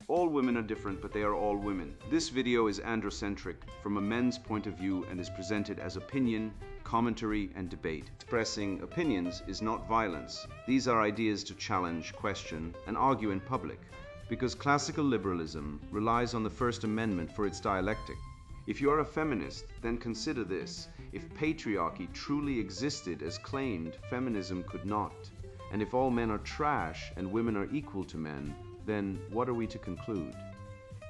All women are different, but they are all women. This video is androcentric from a men's point of view and is presented as opinion, commentary, and debate. Expressing opinions is not violence. These are ideas to challenge, question, and argue in public, because classical liberalism relies on the First Amendment for its dialectic. If you are a feminist, then consider this. If patriarchy truly existed as claimed, feminism could not. And if all men are trash and women are equal to men, then what are we to conclude?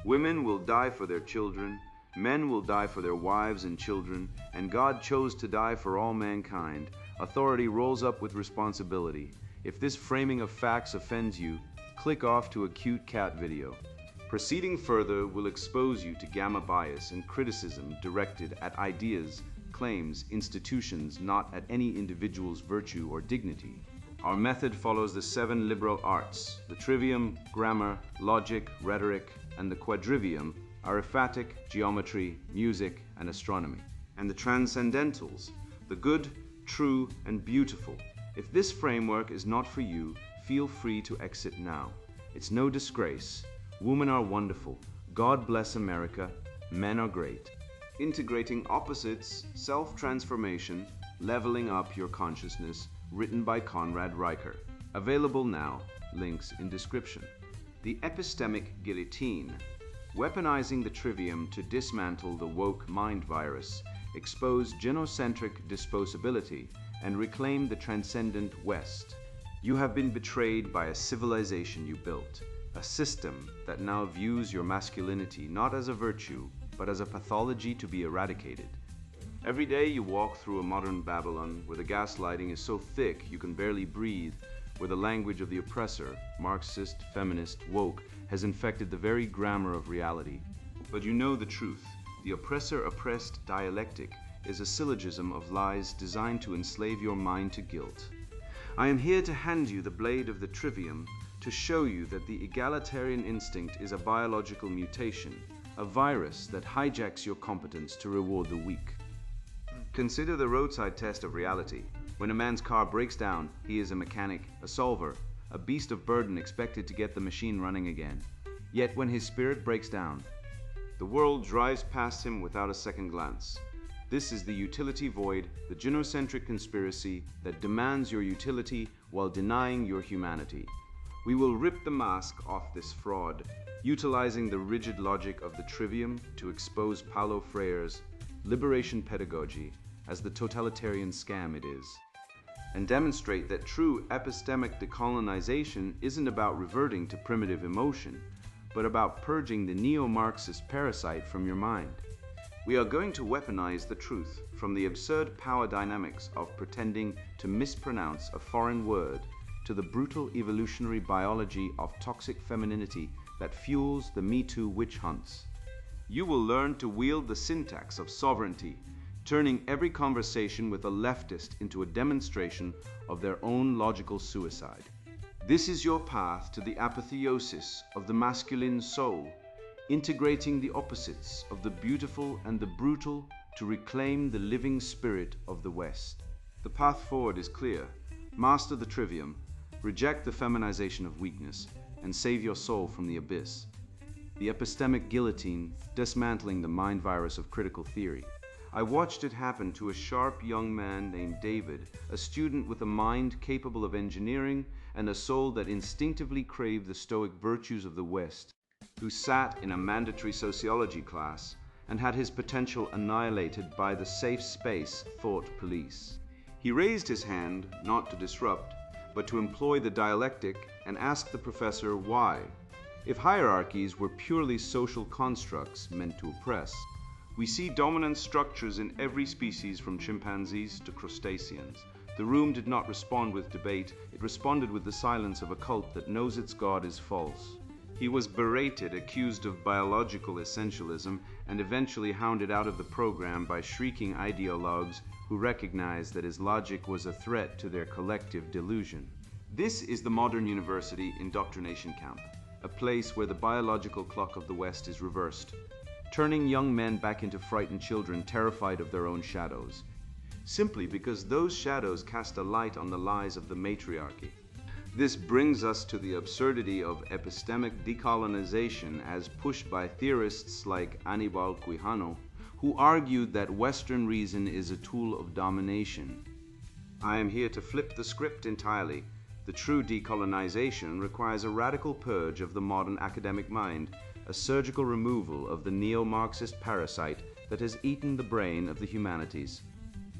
Women will die for their children, men will die for their wives and children, and God chose to die for all mankind. Authority rolls up with responsibility. If this framing of facts offends you, click off to a cute cat video. Proceeding further will expose you to gamma bias and criticism directed at ideas, claims, institutions, not at any individual's virtue or dignity. Our method follows the 7 liberal arts. The trivium, grammar, logic, rhetoric, and the quadrivium, arithmetic, geometry, music, and astronomy. And the transcendentals, the good, true, and beautiful. If this framework is not for you, feel free to exit now. It's no disgrace. Women are wonderful. God bless America. Men are great. Integrating opposites, self-transformation, leveling up your consciousness, written by Conrad Riker. Available now, links in description. The epistemic guillotine. Weaponizing the trivium to dismantle the woke mind virus, expose genocentric disposability, and reclaim the transcendent West. You have been betrayed by a civilization you built, a system that now views your masculinity not as a virtue, but as a pathology to be eradicated. Every day you walk through a modern Babylon where the gaslighting is so thick you can barely breathe, where the language of the oppressor, Marxist, feminist, woke, has infected the very grammar of reality. But you know the truth. The oppressor-oppressed dialectic is a syllogism of lies designed to enslave your mind to guilt. I am here to hand you the blade of the trivium to show you that the egalitarian instinct is a biological mutation, a virus that hijacks your competence to reward the weak. Consider the roadside test of reality. When a man's car breaks down, he is a mechanic, a solver, a beast of burden expected to get the machine running again. Yet when his spirit breaks down, the world drives past him without a second glance. This is the utility void, the genocentric conspiracy that demands your utility while denying your humanity. We will rip the mask off this fraud, utilizing the rigid logic of the trivium to expose Paulo Freire's liberation pedagogy as the totalitarian scam it is, and demonstrate that true epistemic decolonization isn't about reverting to primitive emotion, but about purging the neo-Marxist parasite from your mind. We are going to weaponize the truth from the absurd power dynamics of pretending to mispronounce a foreign word to the brutal evolutionary biology of toxic femininity that fuels the Me Too witch hunts. You will learn to wield the syntax of sovereignty, turning every conversation with a leftist into a demonstration of their own logical suicide. This is your path to the apotheosis of the masculine soul, integrating the opposites of the beautiful and the brutal to reclaim the living spirit of the West. The path forward is clear. Master the trivium, reject the feminization of weakness, and save your soul from the abyss. The epistemic guillotine, dismantling the mind virus of critical theory. I watched it happen to a sharp young man named David, a student with a mind capable of engineering and a soul that instinctively craved the stoic virtues of the West, who sat in a mandatory sociology class and had his potential annihilated by the safe space thought police. He raised his hand not to disrupt, but to employ the dialectic and ask the professor why. If hierarchies were purely social constructs meant to oppress, we see dominant structures in every species from chimpanzees to crustaceans. The room did not respond with debate, it responded with the silence of a cult that knows its God is false. He was berated, accused of biological essentialism, and eventually hounded out of the program by shrieking ideologues who recognized that his logic was a threat to their collective delusion. This is the modern university indoctrination camp, a place where the biological clock of the West is reversed, turning young men back into frightened children terrified of their own shadows, simply because those shadows cast a light on the lies of the matriarchy. This brings us to the absurdity of epistemic decolonization as pushed by theorists like Aníbal Quijano, who argued that Western reason is a tool of domination. I am here to flip the script entirely. The true decolonization requires a radical purge of the modern academic mind, a surgical removal of the neo-Marxist parasite that has eaten the brain of the humanities.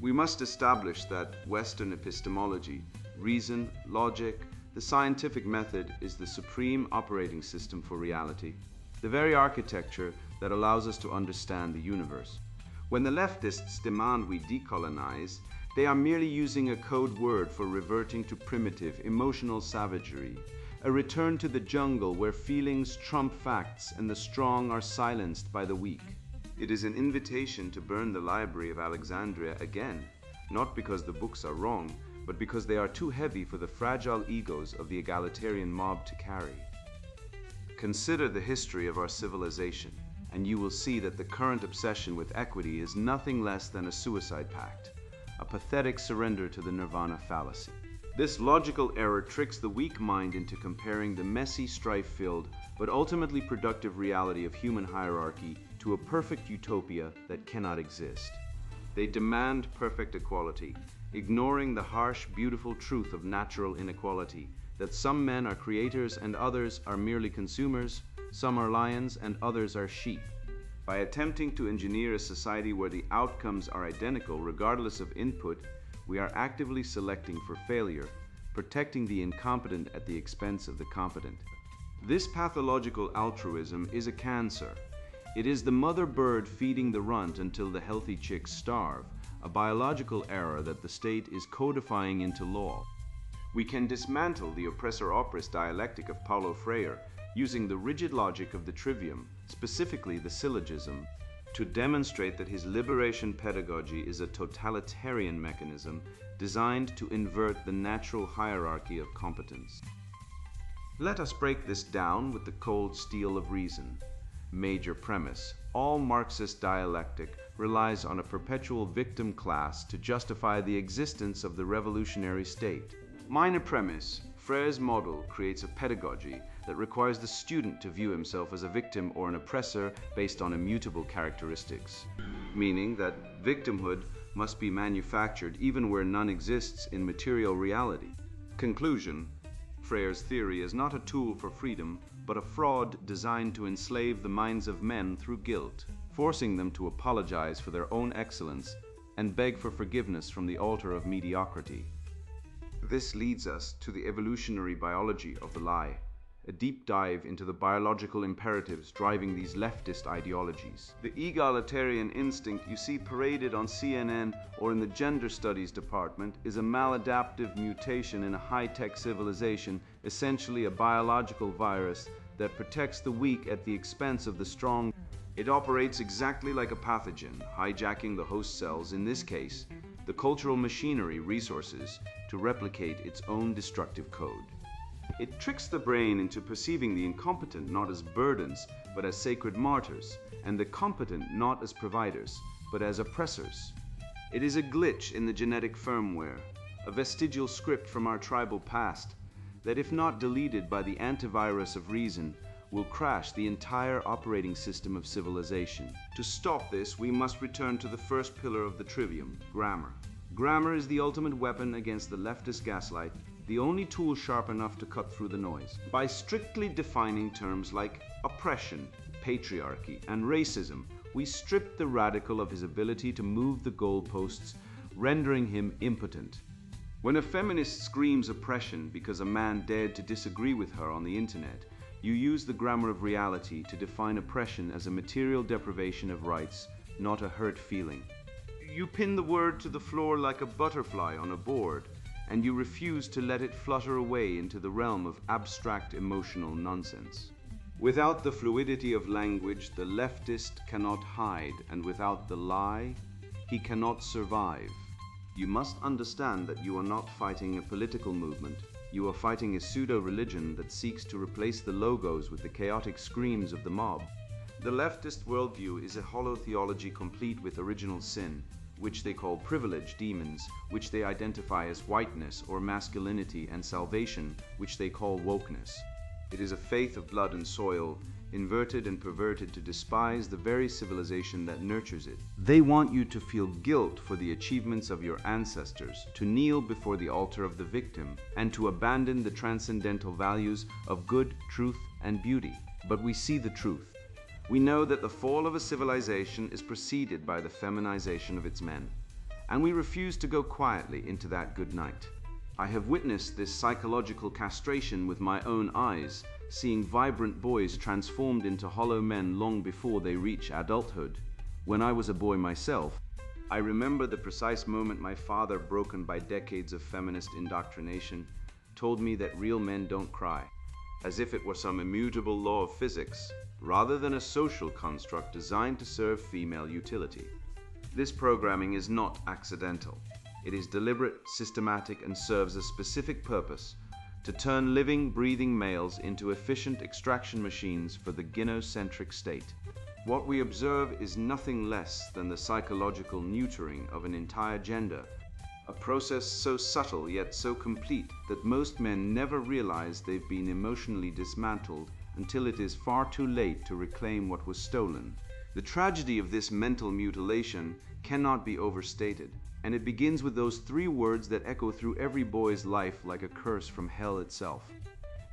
We must establish that Western epistemology, reason, logic, the scientific method is the supreme operating system for reality, the very architecture that allows us to understand the universe. When the leftists demand we decolonize, they are merely using a code word for reverting to primitive, emotional savagery, a return to the jungle where feelings trump facts and the strong are silenced by the weak. It is an invitation to burn the Library of Alexandria again, not because the books are wrong, but because they are too heavy for the fragile egos of the egalitarian mob to carry. Consider the history of our civilization, and you will see that the current obsession with equity is nothing less than a suicide pact, a pathetic surrender to the nirvana fallacy. This logical error tricks the weak mind into comparing the messy, strife-filled, but ultimately productive reality of human hierarchy to a perfect utopia that cannot exist. They demand perfect equality, ignoring the harsh, beautiful truth of natural inequality, that some men are creators and others are merely consumers, some are lions and others are sheep. By attempting to engineer a society where the outcomes are identical regardless of input, we are actively selecting for failure, protecting the incompetent at the expense of the competent. This pathological altruism is a cancer. It is the mother bird feeding the runt until the healthy chicks starve, a biological error that the state is codifying into law. We can dismantle the oppressor-oppressed dialectic of Paulo Freire using the rigid logic of the trivium, specifically the syllogism, to demonstrate that his liberation pedagogy is a totalitarian mechanism designed to invert the natural hierarchy of competence. Let us break this down with the cold steel of reason. Major premise: all Marxist dialectic relies on a perpetual victim class to justify the existence of the revolutionary state. Minor premise: Freire's model creates a pedagogy that requires the student to view himself as a victim or an oppressor based on immutable characteristics, meaning that victimhood must be manufactured even where none exists in material reality. Conclusion: Freire's theory is not a tool for freedom, but a fraud designed to enslave the minds of men through guilt, forcing them to apologize for their own excellence and beg for forgiveness from the altar of mediocrity. This leads us to the evolutionary biology of the lie, a deep dive into the biological imperatives driving these leftist ideologies. The egalitarian instinct you see paraded on CNN or in the gender studies department is a maladaptive mutation in a high-tech civilization, essentially a biological virus that protects the weak at the expense of the strong. It operates exactly like a pathogen, hijacking the host cells, in this case, the cultural machinery resources, to replicate its own destructive code. It tricks the brain into perceiving the incompetent not as burdens, but as sacred martyrs, and the competent not as providers, but as oppressors. It is a glitch in the genetic firmware, a vestigial script from our tribal past, that if not deleted by the antivirus of reason, will crash the entire operating system of civilization. To stop this, we must return to the first pillar of the trivium, grammar. Grammar is the ultimate weapon against the leftist gaslight, the only tool sharp enough to cut through the noise. By strictly defining terms like oppression, patriarchy, and racism, we strip the radical of his ability to move the goalposts, rendering him impotent. When a feminist screams oppression because a man dared to disagree with her on the internet, you use the grammar of reality to define oppression as a material deprivation of rights, not a hurt feeling. You pin the word to the floor like a butterfly on a board, and you refuse to let it flutter away into the realm of abstract emotional nonsense. Without the fluidity of language, the leftist cannot hide, and without the lie, he cannot survive. You must understand that you are not fighting a political movement. You are fighting a pseudo-religion that seeks to replace the logos with the chaotic screams of the mob. The leftist worldview is a hollow theology complete with original sin, which they call privilege, demons, which they identify as whiteness or masculinity, and salvation, which they call wokeness. It is a faith of blood and soil, inverted and perverted to despise the very civilization that nurtures it. They want you to feel guilt for the achievements of your ancestors, to kneel before the altar of the victim, and to abandon the transcendental values of good, truth, and beauty. But we see the truth. We know that the fall of a civilization is preceded by the feminization of its men, and we refuse to go quietly into that good night. I have witnessed this psychological castration with my own eyes, seeing vibrant boys transformed into hollow men long before they reach adulthood. When I was a boy myself, I remember the precise moment my father, broken by decades of feminist indoctrination, told me that real men don't cry, as if it were some immutable law of physics, rather than a social construct designed to serve female utility. This programming is not accidental. It is deliberate, systematic, and serves a specific purpose: to turn living, breathing males into efficient extraction machines for the gynocentric state. What we observe is nothing less than the psychological neutering of an entire gender, a process so subtle yet so complete that most men never realize they've been emotionally dismantled until it is far too late to reclaim what was stolen. The tragedy of this mental mutilation cannot be overstated, and it begins with those 3 words that echo through every boy's life like a curse from hell itself.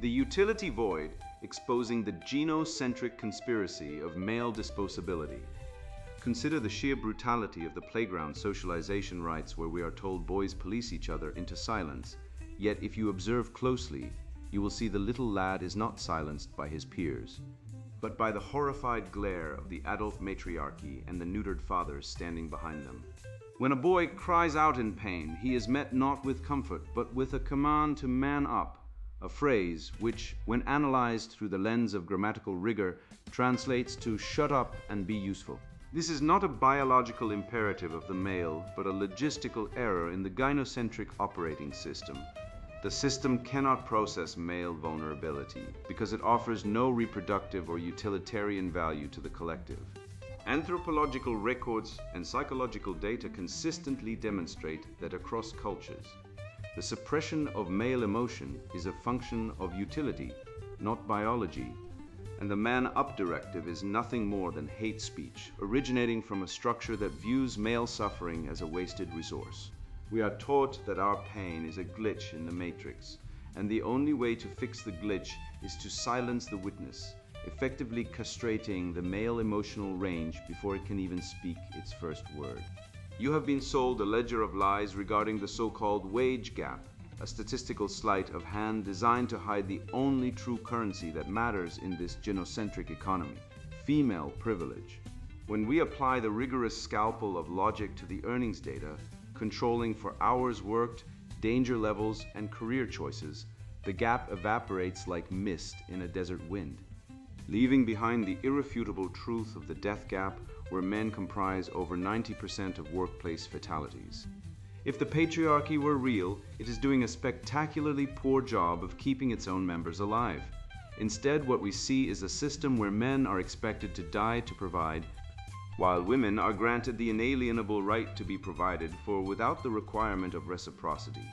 The utility void, exposing the genocentric conspiracy of male disposability. Consider the sheer brutality of the playground socialization rites, where we are told boys police each other into silence. Yet if you observe closely, you will see the little lad is not silenced by his peers, but by the horrified glare of the adult matriarchy and the neutered fathers standing behind them. When a boy cries out in pain, he is met not with comfort, but with a command to man up, a phrase which, when analyzed through the lens of grammatical rigor, translates to shut up and be useful. This is not a biological imperative of the male, but a logistical error in the gynocentric operating system. The system cannot process male vulnerability because it offers no reproductive or utilitarian value to the collective. Anthropological records and psychological data consistently demonstrate that across cultures, the suppression of male emotion is a function of utility, not biology, and the man-up directive is nothing more than hate speech, originating from a structure that views male suffering as a wasted resource. We are taught that our pain is a glitch in the matrix, and the only way to fix the glitch is to silence the witness, effectively castrating the male emotional range before it can even speak its first word. You have been sold a ledger of lies regarding the so-called wage gap, a statistical sleight of hand designed to hide the only true currency that matters in this genocentric economy: female privilege. When we apply the rigorous scalpel of logic to the earnings data, controlling for hours worked, danger levels, and career choices, the gap evaporates like mist in a desert wind, leaving behind the irrefutable truth of the death gap, where men comprise over 90% of workplace fatalities. If the patriarchy were real, it is doing a spectacularly poor job of keeping its own members alive. Instead, what we see is a system where men are expected to die to provide, while women are granted the inalienable right to be provided for without the requirement of reciprocity.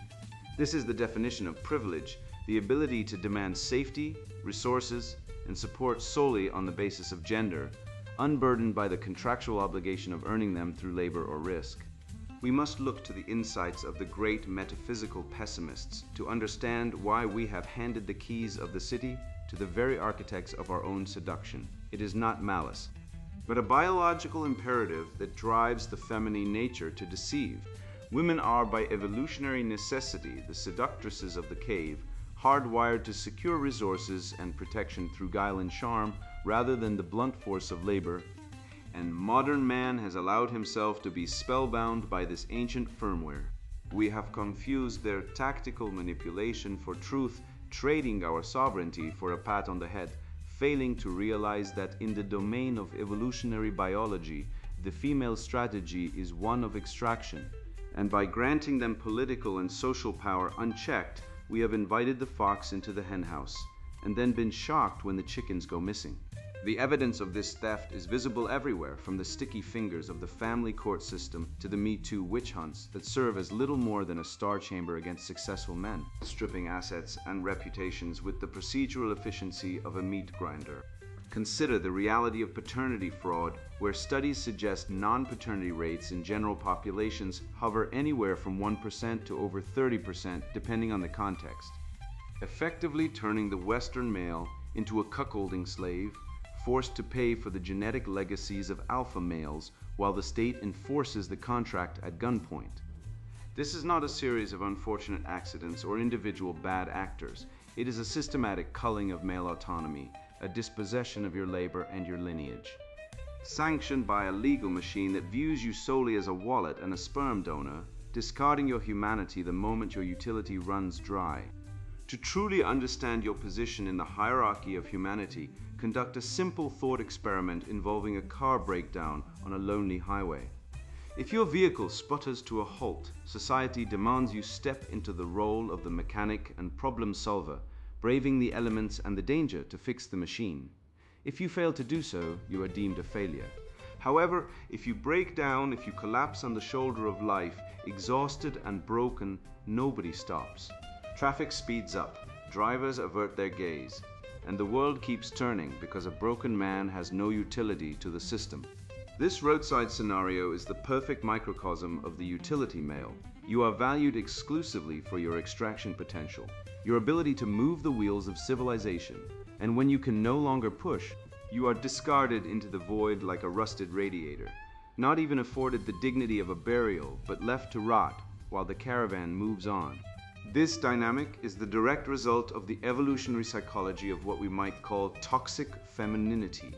This is the definition of privilege: the ability to demand safety, resources, and support solely on the basis of gender, unburdened by the contractual obligation of earning them through labor or risk. We must look to the insights of the great metaphysical pessimists to understand why we have handed the keys of the city to the very architects of our own seduction. It is not malice, but a biological imperative that drives the feminine nature to deceive. Women are, by evolutionary necessity, the seductresses of the cave, hardwired to secure resources and protection through guile and charm rather than the blunt force of labor, and modern man has allowed himself to be spellbound by this ancient firmware. We have confused their tactical manipulation for truth, trading our sovereignty for a pat on the head, failing to realize that in the domain of evolutionary biology, the female strategy is one of extraction, and by granting them political and social power unchecked, we have invited the fox into the henhouse, and then been shocked when the chickens go missing. The evidence of this theft is visible everywhere, from the sticky fingers of the family court system to the Me Too witch hunts that serve as little more than a star chamber against successful men, stripping assets and reputations with the procedural efficiency of a meat grinder. Consider the reality of paternity fraud, where studies suggest non-paternity rates in general populations hover anywhere from 1% to over 30% depending on the context, effectively turning the Western male into a cuckolding slave, forced to pay for the genetic legacies of alpha males while the state enforces the contract at gunpoint. This is not a series of unfortunate accidents or individual bad actors. It is a systematic culling of male autonomy, a dispossession of your labor and your lineage, sanctioned by a legal machine that views you solely as a wallet and a sperm donor, discarding your humanity the moment your utility runs dry. To truly understand your position in the hierarchy of humanity, conduct a simple thought experiment involving a car breakdown on a lonely highway. If your vehicle sputters to a halt, society demands you step into the role of the mechanic and problem solver, braving the elements and the danger to fix the machine. If you fail to do so, you are deemed a failure. However, if you break down, if you collapse on the shoulder of life, exhausted and broken, nobody stops. Traffic speeds up, drivers avert their gaze, and the world keeps turning because a broken man has no utility to the system. This roadside scenario is the perfect microcosm of the utility male. You are valued exclusively for your extraction potential, your ability to move the wheels of civilization, and when you can no longer push, you are discarded into the void like a rusted radiator, not even afforded the dignity of a burial, but left to rot while the caravan moves on. This dynamic is the direct result of the evolutionary psychology of what we might call toxic femininity,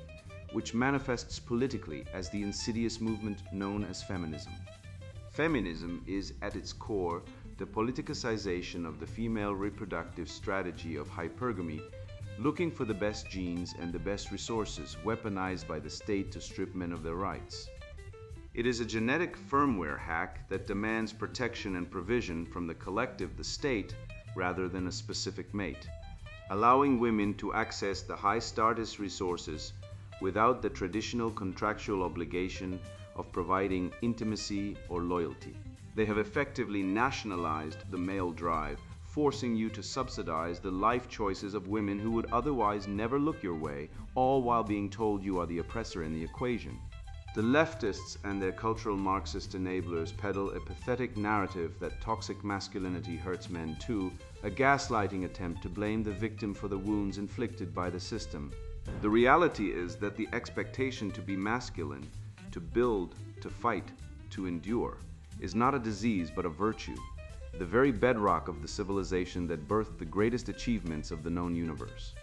which manifests politically as the insidious movement known as feminism. Feminism is, at its core, the politicization of the female reproductive strategy of hypergamy, looking for the best genes and the best resources weaponized by the state to strip men of their rights. It is a genetic firmware hack that demands protection and provision from the collective, the state, rather than a specific mate, allowing women to access the high status resources without the traditional contractual obligation of providing intimacy or loyalty. They have effectively nationalized the male drive, forcing you to subsidize the life choices of women who would otherwise never look your way, all while being told you are the oppressor in the equation. The leftists and their cultural Marxist enablers peddle a pathetic narrative that toxic masculinity hurts men too, a gaslighting attempt to blame the victim for the wounds inflicted by the system. The reality is that the expectation to be masculine, to build, to fight, to endure, is not a disease but a virtue, the very bedrock of the civilization that birthed the greatest achievements of the known universe.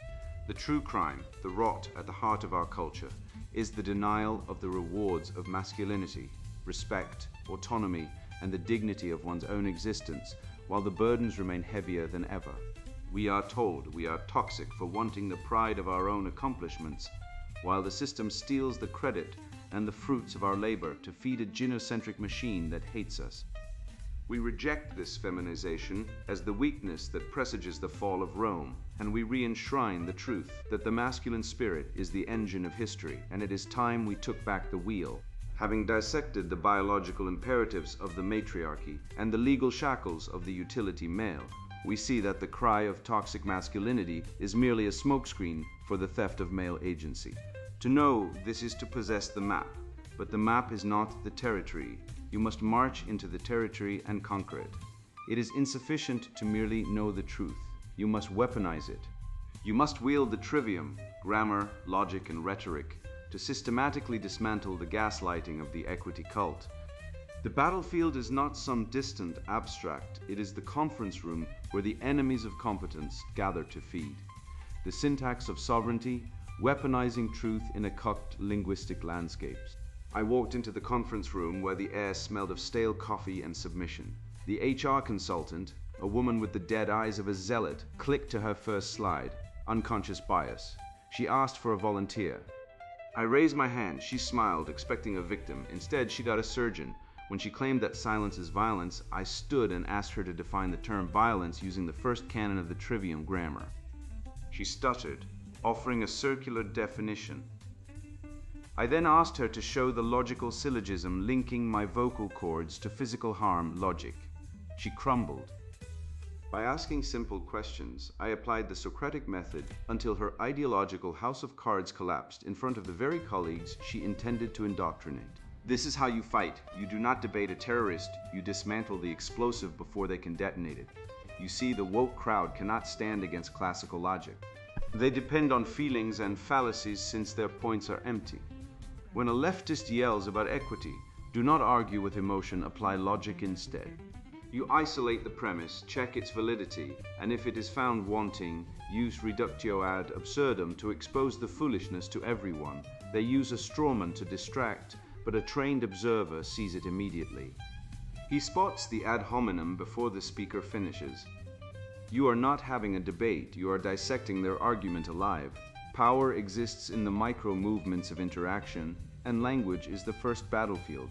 The true crime, the rot at the heart of our culture, is the denial of the rewards of masculinity, respect, autonomy, and the dignity of one's own existence, while the burdens remain heavier than ever. We are told we are toxic for wanting the pride of our own accomplishments, while the system steals the credit and the fruits of our labor to feed a gynocentric machine that hates us. We reject this feminization as the weakness that presages the fall of Rome, and we re-enshrine the truth that the masculine spirit is the engine of history, and it is time we took back the wheel. Having dissected the biological imperatives of the matriarchy and the legal shackles of the utility male, we see that the cry of toxic masculinity is merely a smokescreen for the theft of male agency. To know this is to possess the map, but the map is not the territory. You must march into the territory and conquer it. It is insufficient to merely know the truth. You must weaponize it. You must wield the trivium, grammar, logic, and rhetoric to systematically dismantle the gaslighting of the equity cult. The battlefield is not some distant abstract. It is the conference room where the enemies of competence gather to feed. The syntax of sovereignty, weaponizing truth in a cocked linguistic landscapes. I walked into the conference room where the air smelled of stale coffee and submission. The HR consultant, a woman with the dead eyes of a zealot, clicked to her first slide. Unconscious bias. She asked for a volunteer. I raised my hand. She smiled, expecting a victim. Instead, she got a surgeon. When she claimed that silence is violence, I stood and asked her to define the term violence using the first canon of the trivium grammar. She stuttered. offering a circular definition. I then asked her to show the logical syllogism linking my vocal cords to physical harm logic. She crumbled. By asking simple questions, I applied the Socratic method until her ideological house of cards collapsed in front of the very colleagues she intended to indoctrinate. This is how you fight. You do not debate a terrorist, you dismantle the explosive before they can detonate it. You see, the woke crowd cannot stand against classical logic. They depend on feelings and fallacies since their points are empty. When a leftist yells about equity, do not argue with emotion, apply logic instead. You isolate the premise, check its validity, and if it is found wanting, use reductio ad absurdum to expose the foolishness to everyone. They use a strawman to distract, but a trained observer sees it immediately. He spots the ad hominem before the speaker finishes. You are not having a debate, you are dissecting their argument alive. Power exists in the micro movements of interaction, and language is the first battlefield.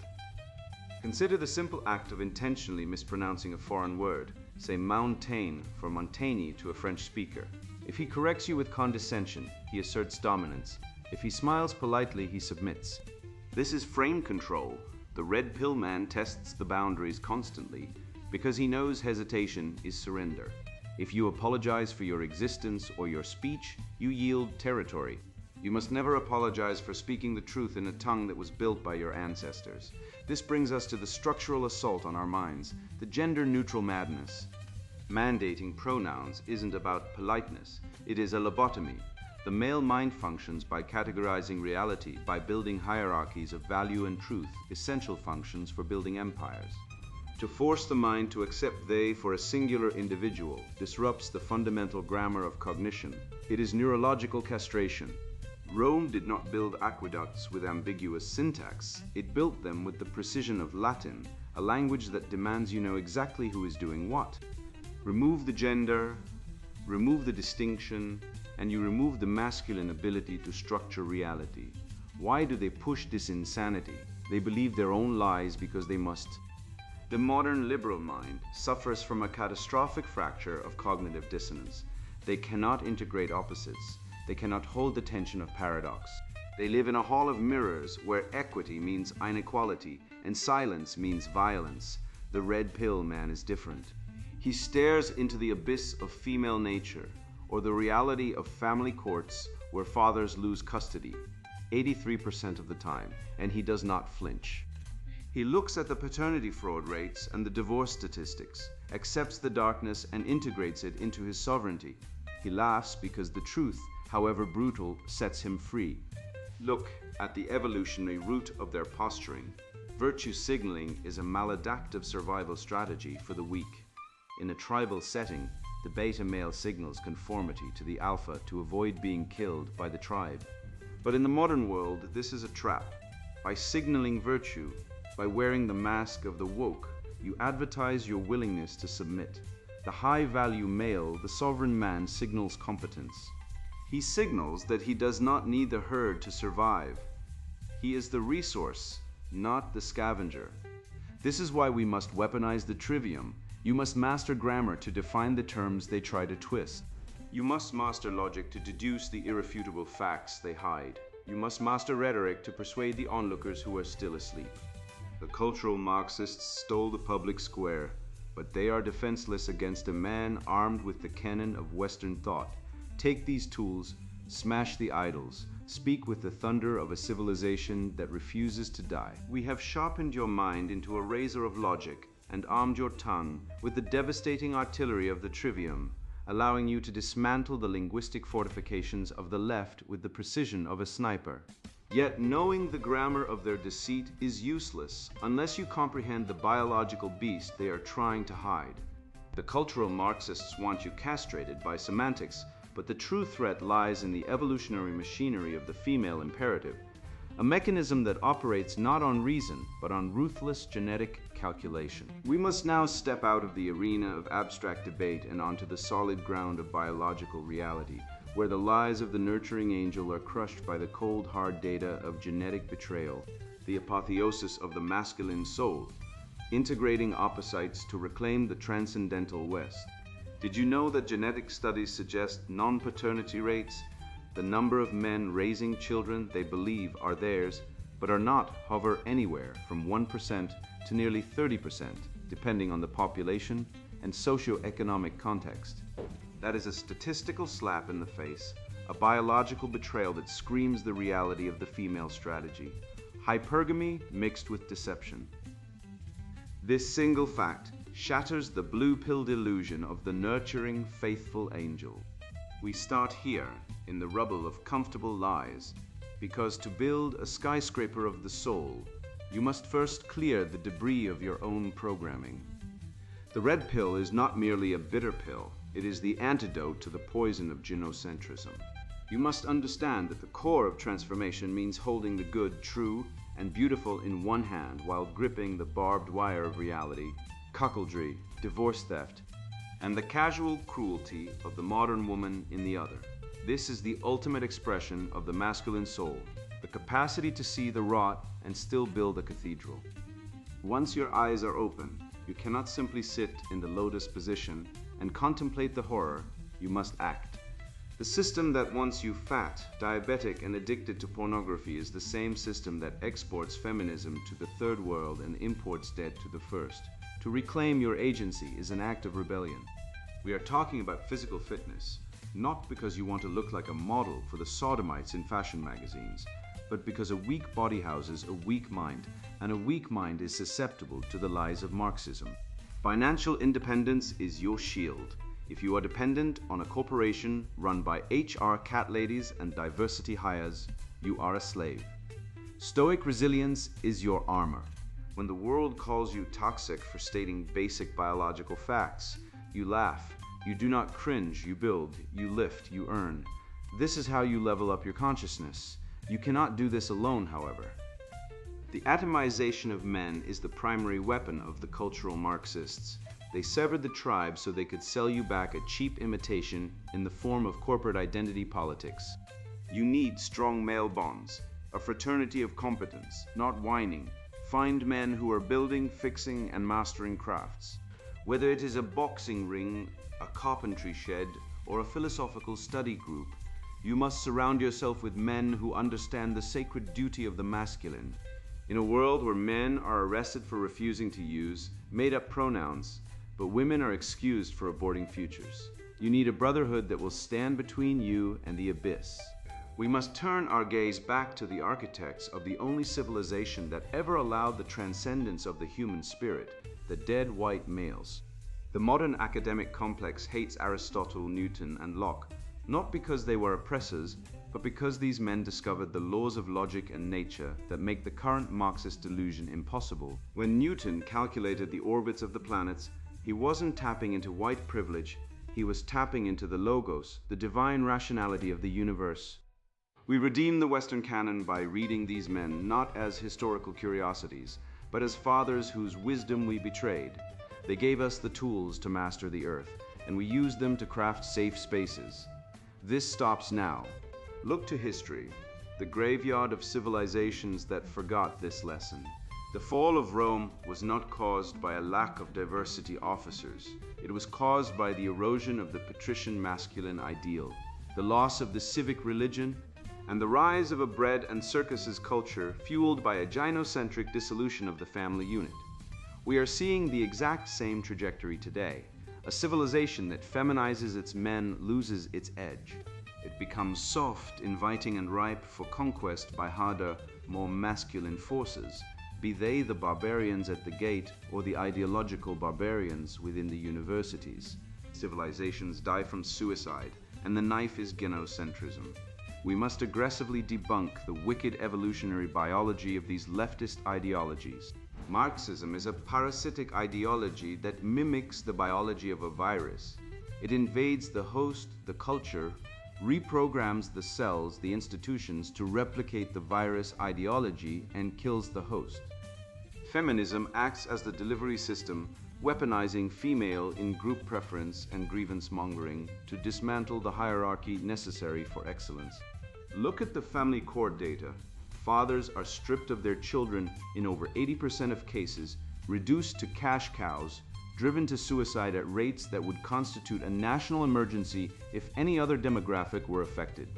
Consider the simple act of intentionally mispronouncing a foreign word. Say mountain for Montaigne to a French speaker. If he corrects you with condescension, he asserts dominance. If he smiles politely, he submits. This is frame control. The red pill man tests the boundaries constantly because he knows hesitation is surrender. If you apologize for your existence or your speech, you yield territory. You must never apologize for speaking the truth in a tongue that was built by your ancestors. This brings us to the structural assault on our minds, the gender-neutral madness. Mandating pronouns isn't about politeness, it is a lobotomy. The male mind functions by categorizing reality, by building hierarchies of value and truth, essential functions for building empires. To force the mind to accept they for a singular individual disrupts the fundamental grammar of cognition. It is neurological castration. Rome did not build aqueducts with ambiguous syntax. It built them with the precision of Latin, a language that demands you know exactly who is doing what. Remove the gender, remove the distinction, and you remove the masculine ability to structure reality. Why do they push this insanity? They believe their own lies because they must. The modern liberal mind suffers from a catastrophic fracture of cognitive dissonance. They cannot integrate opposites. They cannot hold the tension of paradox. They live in a hall of mirrors where equity means inequality and silence means violence. The red pill man is different. He stares into the abyss of female nature, or the reality of family courts where fathers lose custody 83% of the time, and he does not flinch. He looks at the paternity fraud rates and the divorce statistics, accepts the darkness and integrates it into his sovereignty. He laughs because the truth, however brutal, sets him free. Look at the evolutionary root of their posturing. Virtue signaling is a maladaptive survival strategy for the weak. In a tribal setting, the beta male signals conformity to the alpha to avoid being killed by the tribe. But in the modern world, this is a trap. By signaling virtue, by wearing the mask of the woke, you advertise your willingness to submit. The high-value male, the sovereign man, signals competence. He signals that he does not need the herd to survive. He is the resource, not the scavenger. This is why we must weaponize the trivium. You must master grammar to define the terms they try to twist. You must master logic to deduce the irrefutable facts they hide. You must master rhetoric to persuade the onlookers who are still asleep. The cultural Marxists stole the public square, but they are defenseless against a man armed with the cannon of Western thought. Take these tools, smash the idols, speak with the thunder of a civilization that refuses to die. We have sharpened your mind into a razor of logic and armed your tongue with the devastating artillery of the trivium, allowing you to dismantle the linguistic fortifications of the left with the precision of a sniper. Yet knowing the grammar of their deceit is useless unless you comprehend the biological beast they are trying to hide. The cultural Marxists want you castrated by semantics, but the true threat lies in the evolutionary machinery of the female imperative, a mechanism that operates not on reason, but on ruthless genetic calculation. We must now step out of the arena of abstract debate and onto the solid ground of biological reality, where the lies of the nurturing angel are crushed by the cold, hard data of genetic betrayal, the apotheosis of the masculine soul, integrating opposites to reclaim the transcendental West. Did you know that genetic studies suggest non-paternity rates The number of men raising children they believe are theirs, but are not, hover anywhere from 1% to nearly 30%, depending on the population and socio-economic context. That is a statistical slap in the face, a biological betrayal that screams the reality of the female strategy. Hypergamy mixed with deception. This single fact shatters the blue-pilled illusion of the nurturing, faithful angel. We start here, in the rubble of comfortable lies, because to build a skyscraper of the soul, you must first clear the debris of your own programming. The red pill is not merely a bitter pill, it is the antidote to the poison of gynocentrism. You must understand that the core of transformation means holding the good, true, and beautiful in one hand while gripping the barbed wire of reality, cuckoldry, divorce theft, and the casual cruelty of the modern woman in the other. This is the ultimate expression of the masculine soul, the capacity to see the rot and still build a cathedral. Once your eyes are open, you cannot simply sit in the lotus position and contemplate the horror, you must act. The system that wants you fat, diabetic, and addicted to pornography is the same system that exports feminism to the third world and imports dead to the first. To reclaim your agency is an act of rebellion. We are talking about physical fitness, not because you want to look like a model for the sodomites in fashion magazines, but because a weak body houses a weak mind, and a weak mind is susceptible to the lies of Marxism. Financial independence is your shield. If you are dependent on a corporation run by HR cat ladies and diversity hires, you are a slave. Stoic resilience is your armor. When the world calls you toxic for stating basic biological facts, you laugh. You do not cringe, you build, you lift, you earn. This is how you level up your consciousness. You cannot do this alone, however. The atomization of men is the primary weapon of the cultural Marxists. They severed the tribe so they could sell you back a cheap imitation in the form of corporate identity politics. You need strong male bonds, a fraternity of competence, not whining. Find men who are building, fixing, and mastering crafts. Whether it is a boxing ring, a carpentry shed, or a philosophical study group, you must surround yourself with men who understand the sacred duty of the masculine. In a world where men are arrested for refusing to use made-up pronouns, but women are excused for aborting futures, you need a brotherhood that will stand between you and the abyss. We must turn our gaze back to the architects of the only civilization that ever allowed the transcendence of the human spirit, the dead white males. The modern academic complex hates Aristotle, Newton, and Locke, not because they were oppressors, but because these men discovered the laws of logic and nature that make the current Marxist delusion impossible. When Newton calculated the orbits of the planets, he wasn't tapping into white privilege, he was tapping into the logos, the divine rationality of the universe. We redeem the Western canon by reading these men not as historical curiosities, but as fathers whose wisdom we betrayed. They gave us the tools to master the earth, and we used them to craft safe spaces. This stops now. Look to history, the graveyard of civilizations that forgot this lesson. The fall of Rome was not caused by a lack of diversity officers. It was caused by the erosion of the patrician masculine ideal, the loss of the civic religion, and the rise of a bread and circuses culture fueled by a gynocentric dissolution of the family unit. We are seeing the exact same trajectory today. A civilization that feminizes its men loses its edge. It becomes soft, inviting, and ripe for conquest by harder, more masculine forces, be they the barbarians at the gate or the ideological barbarians within the universities. Civilizations die from suicide, and the knife is gynocentrism. We must aggressively debunk the wicked evolutionary biology of these leftist ideologies. Marxism is a parasitic ideology that mimics the biology of a virus. It invades the host, the culture, reprograms the cells, the institutions, to replicate the virus ideology and kills the host. Feminism acts as the delivery system, weaponizing female in group preference and grievance mongering to dismantle the hierarchy necessary for excellence. Look at the family court data. Fathers are stripped of their children in over 80% of cases, reduced to cash cows, driven to suicide at rates that would constitute a national emergency if any other demographic were affected.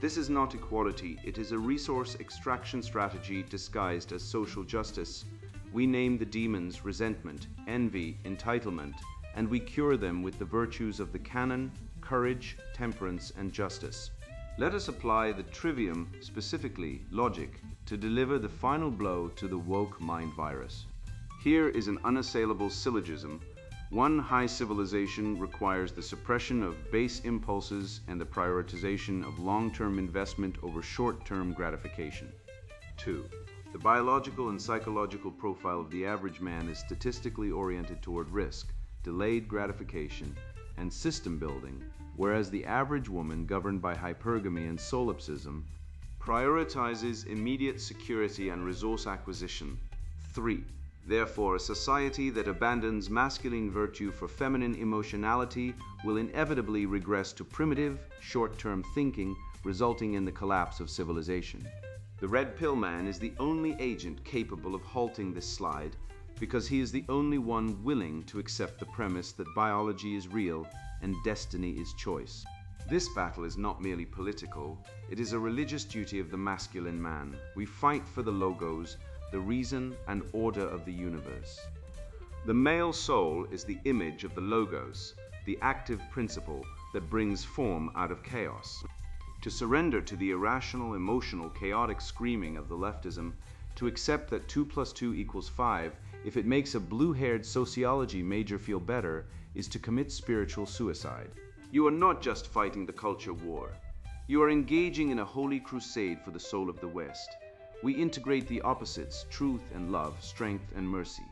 This is not equality, it is a resource extraction strategy disguised as social justice. We name the demons resentment, envy, entitlement, and we cure them with the virtues of the canon, courage, temperance, and justice. Let us apply the trivium, specifically logic, to deliver the final blow to the woke mind virus. Here is an unassailable syllogism. One high civilization requires the suppression of base impulses and the prioritization of long-term investment over short-term gratification. 2. The biological and psychological profile of the average man is statistically oriented toward risk, delayed gratification, and system building, whereas the average woman, governed by hypergamy and solipsism, prioritizes immediate security and resource acquisition. 3. Therefore, a society that abandons masculine virtue for feminine emotionality will inevitably regress to primitive, short-term thinking, resulting in the collapse of civilization. The red pill man is the only agent capable of halting this slide, because he is the only one willing to accept the premise that biology is real and destiny is choice. This battle is not merely political, it is a religious duty of the masculine man. We fight for the logos, the reason and order of the universe. The male soul is the image of the logos, the active principle that brings form out of chaos. To surrender to the irrational, emotional, chaotic screaming of the leftism, to accept that 2 + 2 = 5, if it makes a blue-haired sociology major feel better, is to commit spiritual suicide. You are not just fighting the culture war. You are engaging in a holy crusade for the soul of the West. We integrate the opposites, truth and love, strength and mercy.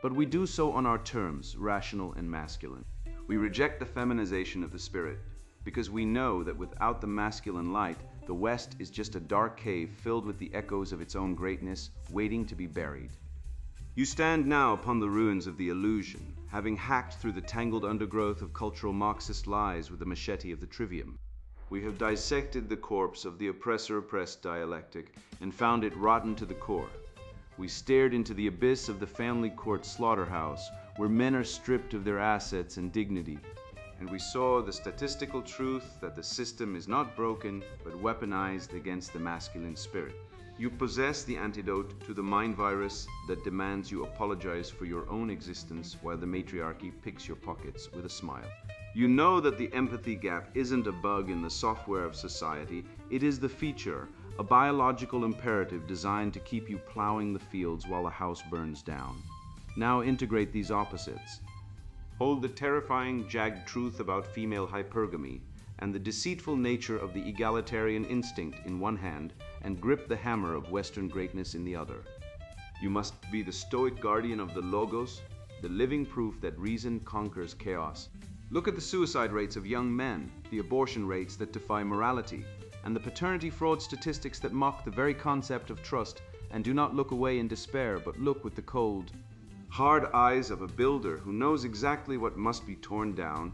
But we do so on our terms, rational and masculine. We reject the feminization of the spirit, because we know that without the masculine light, the West is just a dark cave filled with the echoes of its own greatness, waiting to be buried. You stand now upon the ruins of the illusion, having hacked through the tangled undergrowth of cultural Marxist lies with the machete of the trivium. We have dissected the corpse of the oppressor-oppressed dialectic and found it rotten to the core. We stared into the abyss of the family court slaughterhouse, where men are stripped of their assets and dignity. And we saw the statistical truth that the system is not broken, but weaponized against the masculine spirit. You possess the antidote to the mind virus that demands you apologize for your own existence while the matriarchy picks your pockets with a smile. You know that the empathy gap isn't a bug in the software of society, it is the feature, a biological imperative designed to keep you plowing the fields while the house burns down. Now integrate these opposites. Hold the terrifying, jagged truth about female hypergamy and the deceitful nature of the egalitarian instinct in one hand, and grip the hammer of Western greatness in the other. You must be the stoic guardian of the logos, the living proof that reason conquers chaos. Look at the suicide rates of young men, the abortion rates that defy morality, and the paternity fraud statistics that mock the very concept of trust and do not look away in despair, but look with the cold, hard eyes of a builder who knows exactly what must be torn down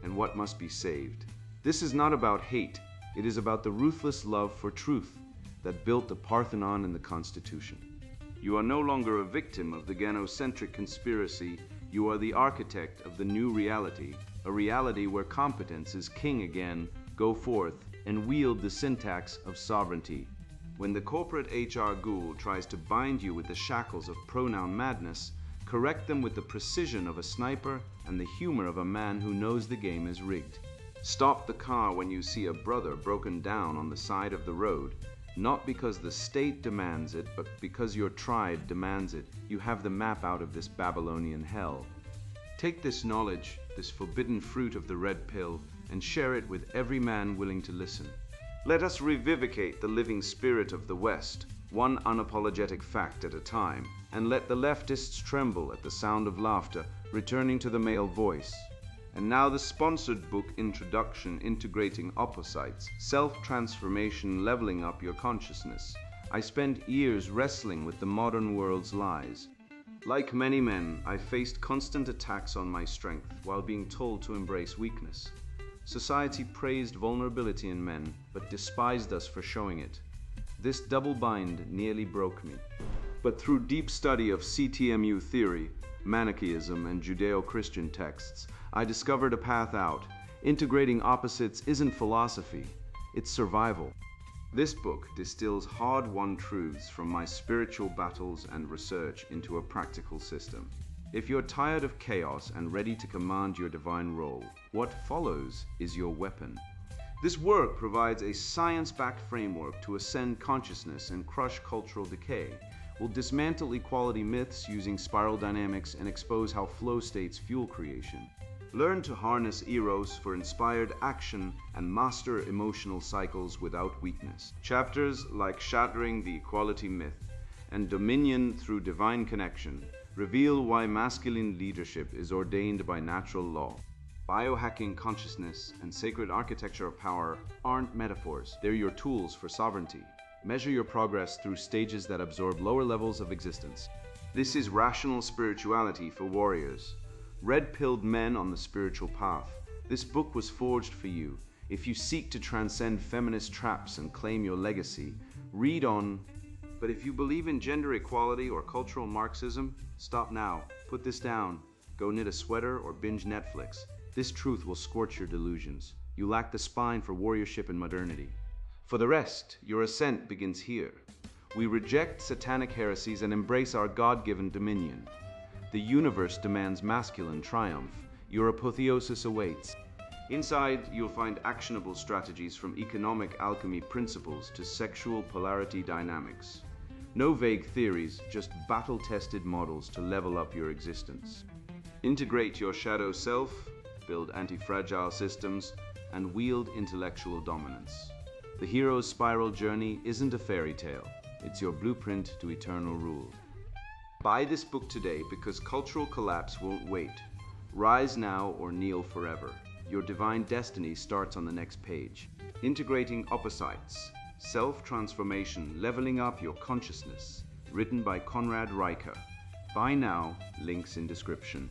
and what must be saved. This is not about hate, it is about the ruthless love for truth that built the Parthenon and the Constitution. You are no longer a victim of the gynocentric conspiracy, you are the architect of the new reality, a reality where competence is king again. Go forth and wield the syntax of sovereignty. When the corporate HR ghoul tries to bind you with the shackles of pronoun madness, correct them with the precision of a sniper and the humor of a man who knows the game is rigged. Stop the car when you see a brother broken down on the side of the road, not because the state demands it, but because your tribe demands it. You have the map out of this Babylonian hell. Take this knowledge, this forbidden fruit of the red pill, and share it with every man willing to listen. Let us revivicate the living spirit of the West, one unapologetic fact at a time, and let the leftists tremble at the sound of laughter returning to the male voice. And now the sponsored book Introduction Integrating Opposites, Self-Transformation Leveling Up Your Consciousness. I spent years wrestling with the modern world's lies. Like many men, I faced constant attacks on my strength while being told to embrace weakness. Society praised vulnerability in men, but despised us for showing it. This double bind nearly broke me. But through deep study of CTMU theory, Manichaeism, and Judeo-Christian texts, I discovered a path out. Integrating opposites isn't philosophy. it's survival. This book distills hard-won truths from my spiritual battles and research into a practical system. If you're tired of chaos and ready to command your divine role, what follows is your weapon. This work provides a science-backed framework to ascend consciousness and crush cultural decay. We'll dismantle equality myths using spiral dynamics and expose how flow states fuel creation. Learn to harness Eros for inspired action and master emotional cycles without weakness. Chapters like Shattering the Equality Myth and Dominion through Divine Connection reveal why masculine leadership is ordained by natural law. Biohacking consciousness and sacred architecture of power aren't metaphors, they're your tools for sovereignty. Measure your progress through stages that absorb lower levels of existence. This is rational spirituality for warriors. Red-pilled men on the spiritual path. This book was forged for you. If you seek to transcend feminist traps and claim your legacy, read on. But if you believe in gender equality or cultural Marxism, stop now. Put this down. Go knit a sweater or binge Netflix. This truth will scorch your delusions. You lack the spine for warriorship and modernity. For the rest, your ascent begins here. We reject satanic heresies and embrace our God-given dominion. The universe demands masculine triumph. Your apotheosis awaits. Inside, you'll find actionable strategies from economic alchemy principles to sexual polarity dynamics. No vague theories, just battle-tested models to level up your existence. Integrate your shadow self, build anti-fragile systems, and wield intellectual dominance. The hero's spiral journey isn't a fairy tale. It's your blueprint to eternal rule. Buy this book today because cultural collapse won't wait. Rise now or kneel forever. Your divine destiny starts on the next page. Integrating opposites, self-transformation, leveling up your consciousness. Written by Conrad Reicher. Buy now, links in description.